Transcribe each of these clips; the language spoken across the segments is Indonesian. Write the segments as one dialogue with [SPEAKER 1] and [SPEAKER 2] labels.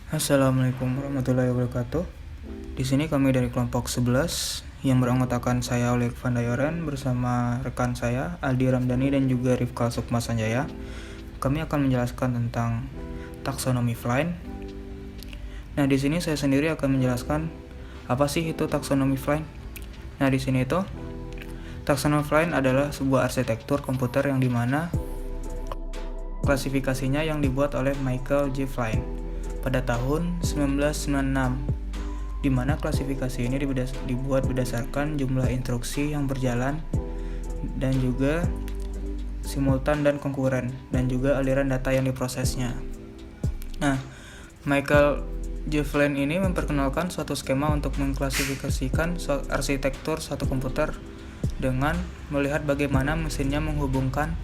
[SPEAKER 1] Assalamualaikum warahmatullahi wabarakatuh. Di sini kami dari kelompok 11 yang beranggotakan saya Oleg Vandayoren bersama rekan saya Aldi Ramdhani dan juga Rifkal Sukma Sanjaya. Kami akan menjelaskan tentang taksonomi Flynn. Nah, di sini saya sendiri akan menjelaskan apa sih itu taksonomi Flynn. Nah, di sini itu taksonomi Flynn adalah sebuah arsitektur komputer yang dimana klasifikasinya yang dibuat oleh Michael J. Flynn pada tahun 1996, di mana klasifikasi ini dibuat berdasarkan jumlah instruksi yang berjalan dan juga simultan dan konkuren dan juga aliran data yang diprosesnya. Nah, Michael J. Flynn ini memperkenalkan suatu skema untuk mengklasifikasikan arsitektur satu komputer dengan melihat bagaimana mesinnya menghubungkan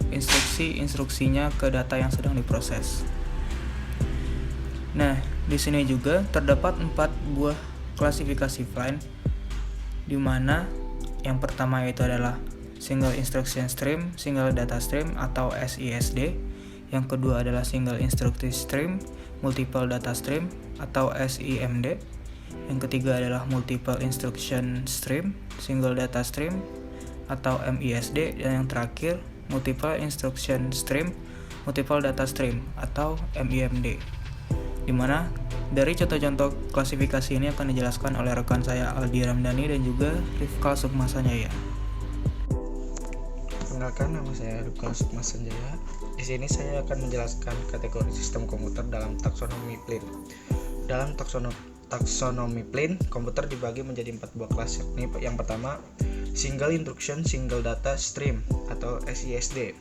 [SPEAKER 1] instruksinya ke data yang sedang diproses. Nah, di sini juga terdapat 4 buah klasifikasi Flynn, di mana yang pertama itu adalah Single Instruction Stream, Single Data Stream atau SISD. Yang kedua adalah Single Instruction Stream, Multiple Data Stream atau SIMD. Yang ketiga adalah Multiple Instruction Stream, Single Data Stream atau MISD. Dan yang terakhir Multiple Instruction Stream, Multiple Data Stream atau MIMD. Dimana dari contoh-contoh klasifikasi ini akan dijelaskan oleh rekan saya Aldi Ramdhani dan juga Rifkal Sukma Sanjaya.
[SPEAKER 2] Perkenalkan, nama saya Rifkal Sukma Sanjaya. Di sini saya akan menjelaskan kategori sistem komputer dalam taksonomi Flynn. Dalam taksonomi Flynn, komputer dibagi menjadi 4 buah kelas, yakni yang pertama Single Instruction Single Data Stream atau SISD.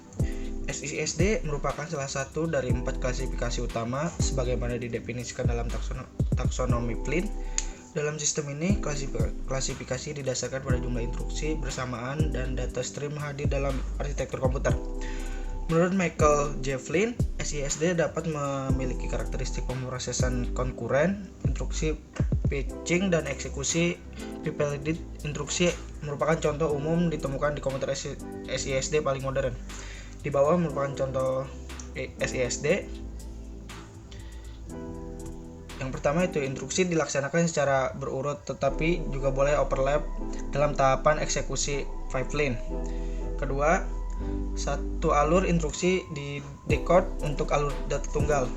[SPEAKER 2] SISD merupakan salah satu dari 4 klasifikasi utama sebagaimana didefinisikan dalam taksonomi Flynn. Dalam sistem ini, klasifikasi didasarkan pada jumlah instruksi bersamaan dan data stream hadir dalam arsitektur komputer. Menurut Michael J. Flynn, SISD dapat memiliki karakteristik pemrosesan konkuren, instruksi fetching dan eksekusi prevalid. Instruksi merupakan contoh umum ditemukan di komputer SISD paling modern. Di bawah merupakan contoh SISD. Yang pertama itu instruksi dilaksanakan secara berurut tetapi juga boleh overlap dalam tahapan eksekusi pipeline. Kedua, satu alur instruksi di decode untuk alur data tunggal.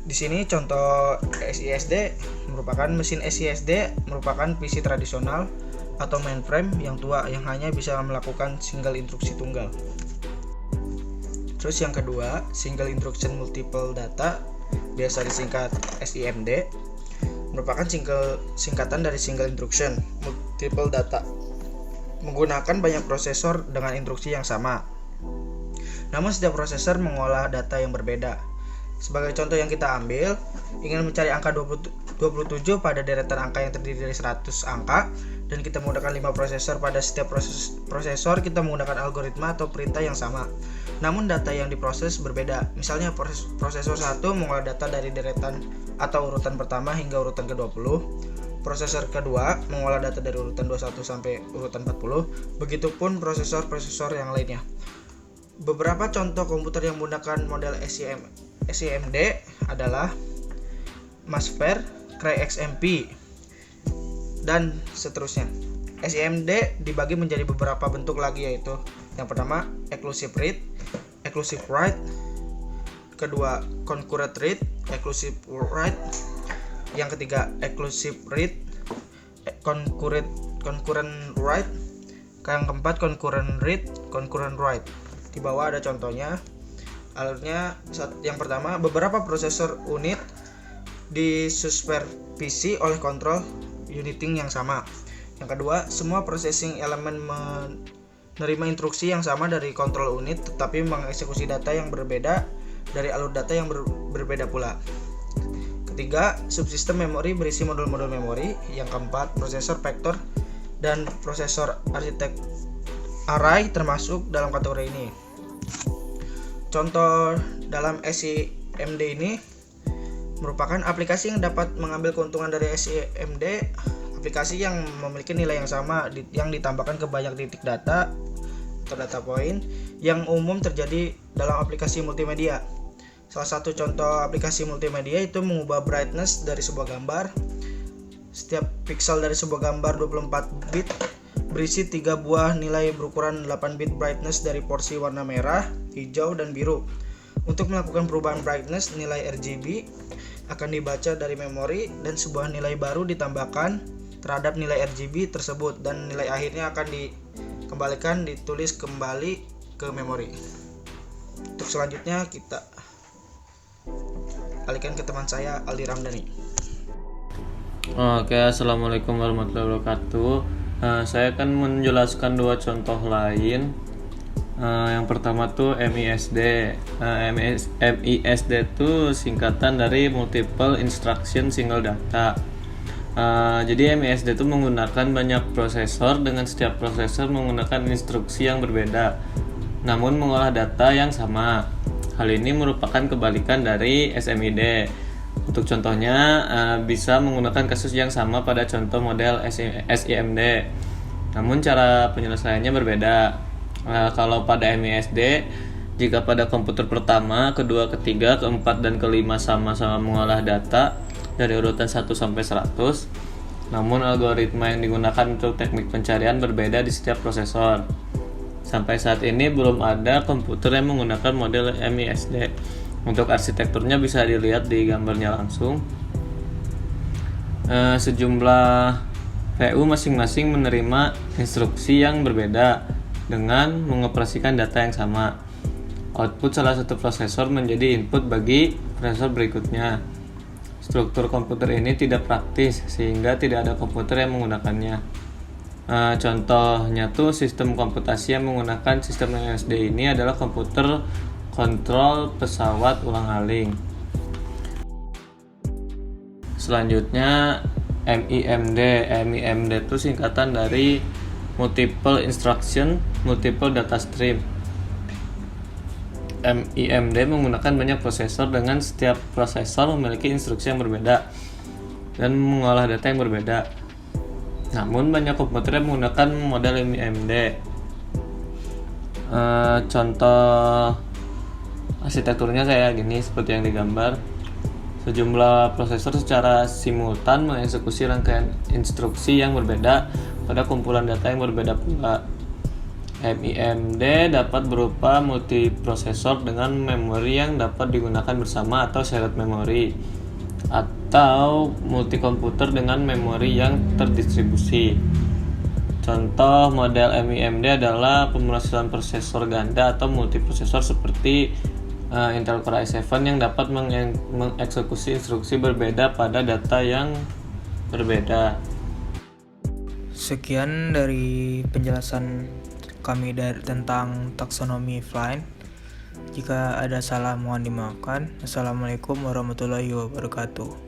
[SPEAKER 2] Di sini contoh SISD merupakan mesin SISD merupakan PC tradisional atau mainframe yang tua yang hanya bisa melakukan single instruksi tunggal. Terus yang kedua, Single Instruction Multiple Data, biasa disingkat SIMD, merupakan singkatan dari Single Instruction Multiple Data, menggunakan banyak prosesor dengan instruksi yang sama. Namun setiap prosesor mengolah data yang berbeda. Sebagai contoh yang kita ambil, ingin mencari angka 27 pada deretan angka yang terdiri dari 100 angka, dan kita menggunakan 5 prosesor. Pada setiap prosesor kita menggunakan algoritma atau perintah yang sama, namun data yang diproses berbeda. Misalnya prosesor 1 mengolah data dari deretan atau urutan pertama hingga urutan ke-20. Prosesor kedua mengolah data dari urutan 21 sampai urutan 40. Begitupun prosesor yang lainnya. Beberapa contoh komputer yang menggunakan model SIMD adalah Masper, Cray XMP, dan seterusnya. SIMD dibagi menjadi beberapa bentuk lagi, yaitu yang pertama exclusive read, exclusive write. Kedua concurrent read, exclusive write. Yang ketiga exclusive read, concurrent write. Yang keempat concurrent read, concurrent write. Di bawah ada contohnya. Alurnya yang pertama, beberapa prosesor unit disupervisi oleh kontrol uniting yang sama. Yang kedua, semua processing elemen menerima instruksi yang sama dari kontrol unit tetapi mengeksekusi data yang berbeda dari alur data yang berbeda pula. Ketiga, subsistem memori berisi modul-modul memori. Yang keempat, prosesor vektor dan prosesor arsitek array termasuk dalam kategori ini. Contoh dalam SIMD ini merupakan aplikasi yang dapat mengambil keuntungan dari SIMD, aplikasi yang memiliki nilai yang sama yang ditambahkan ke banyak titik data atau data point yang umum terjadi dalam aplikasi multimedia. Salah satu contoh aplikasi multimedia itu mengubah brightness dari sebuah gambar. Setiap pixel dari sebuah gambar 24 bit berisi 3 buah nilai berukuran 8 bit brightness dari porsi warna merah, hijau, dan biru. Untuk melakukan perubahan brightness, nilai RGB akan dibaca dari memori dan sebuah nilai baru ditambahkan terhadap nilai RGB tersebut, dan nilai akhirnya akan ditulis kembali ke memori. Untuk selanjutnya kita alihkan ke teman saya Aldi Ramdhani.
[SPEAKER 3] Oke, assalamualaikum warahmatullahi wabarakatuh. Saya akan menjelaskan 2 contoh lain. Yang pertama tuh MISD. MISD itu singkatan dari Multiple Instruction Single Data. Jadi MISD itu menggunakan banyak prosesor, dengan setiap prosesor menggunakan instruksi yang berbeda, namun mengolah data yang sama. Hal ini merupakan kebalikan dari SMID. Untuk contohnya, bisa menggunakan kasus yang sama pada contoh model SIMD, namun cara penyelesaiannya berbeda. Kalau pada MISD, jika pada komputer pertama, kedua, ketiga, keempat, dan kelima sama-sama mengolah data dari urutan 1 sampai 100, namun algoritma yang digunakan untuk teknik pencarian berbeda di setiap prosesor. Sampai saat ini belum ada komputer yang menggunakan model MISD. Untuk arsitekturnya bisa dilihat di gambarnya langsung. Sejumlah VU masing-masing menerima instruksi yang berbeda dengan mengoperasikan data yang sama. Output salah satu prosesor menjadi input bagi prosesor berikutnya. Struktur komputer ini tidak praktis sehingga tidak ada komputer yang menggunakannya. Contohnya tuh sistem komputasi yang menggunakan sistem MISD ini adalah komputer kontrol pesawat ulang-alik. Selanjutnya MIMD. MIMD itu singkatan dari Multiple Instruction Multiple Data Stream. MIMD menggunakan banyak prosesor, dengan setiap prosesor memiliki instruksi yang berbeda dan mengolah data yang berbeda. Namun banyak komputer yang menggunakan model MIMD. Contoh arsitekturnya kayak gini, seperti yang digambar. Sejumlah prosesor secara simultan mengeksekusi rangkaian instruksi yang berbeda pada kumpulan data yang berbeda pula. MIMD dapat berupa multiprosesor dengan memori yang dapat digunakan bersama atau shared memory, atau multikomputer dengan memori yang terdistribusi. Contoh model MIMD adalah pemrosesan prosesor ganda atau multiprosesor seperti Intel Core i7 yang dapat mengeksekusi instruksi berbeda pada data yang berbeda.
[SPEAKER 1] Sekian dari penjelasan kami tentang taksonomi Flynn. Jika ada salah mohon dimaafkan. Assalamualaikum warahmatullahi wabarakatuh.